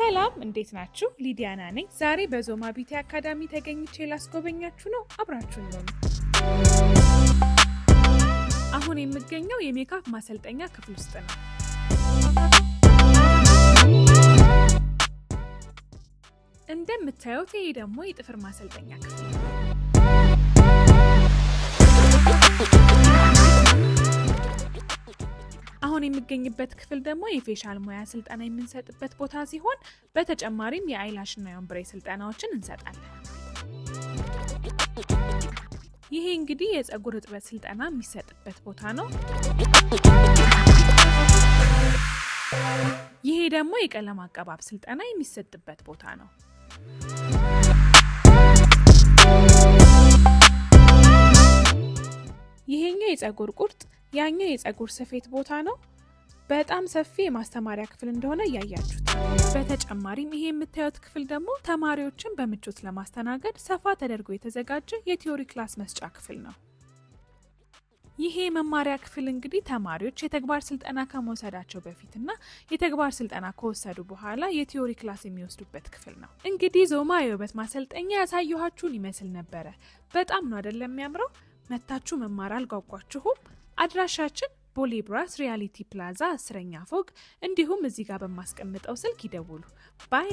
ሰላም እንዴት ናችሁ? ሊዲያና ነኝ። ዛሬ በዞማ ቢዩቲ አካዳሚ ተገኝቼ ላስጎበኛችሁ ነው። አብራችሁን ነው። አሁን የምገኘው የሜካፕ ማሰልጠኛ ክፍል ውስጥ ነው። እንደምታዩት ይሄ ደግሞ የጥፍር ማሰልጠኛ ክፍል ነው። አሁን የሚገኝበት ክፍል ደግሞ የፌሻል ሙያ ስልጠና የምንሰጥበት ቦታ ሲሆን በተጨማሪም የአይላሽ እና የኦምብሬ ስልጠናዎችን እንሰጣለን። ይሄ እንግዲህ የፀጉር እጥበት ስልጠና የሚሰጥበት ቦታ ነው። ይሄ ደግሞ የቀለም አቀባብ ስልጠና የሚሰጥበት ቦታ ነው። ይሄኛው የፀጉር ቁርጥ ያኛው የፀጉር ስፌት ቦታ ነው። በጣም ሰፊ የማስተማሪያ ክፍል እንደሆነ እያያችሁት። በተጨማሪም ይሄ የምታዩት ክፍል ደግሞ ተማሪዎችን በምቾት ለማስተናገድ ሰፋ ተደርጎ የተዘጋጀ የቲዮሪ ክላስ መስጫ ክፍል ነው። ይሄ መማሪያ ክፍል እንግዲህ ተማሪዎች የተግባር ስልጠና ከመውሰዳቸው በፊትና የተግባር ስልጠና ከወሰዱ በኋላ የቲዮሪ ክላስ የሚወስዱበት ክፍል ነው። እንግዲህ ዞማ የውበት ማሰልጠኛ ያሳየኋችሁን ይመስል ነበረ። በጣም ነው አይደለም የሚያምረው? መታችሁ መማር አልጓጓችሁም? አድራሻችን ቦሌ ብራስ ሪያሊቲ ፕላዛ 10ኛ ፎቅ፣ እንዲሁም እዚህ ጋር በማስቀምጠው ስልክ ይደውሉ። ባይ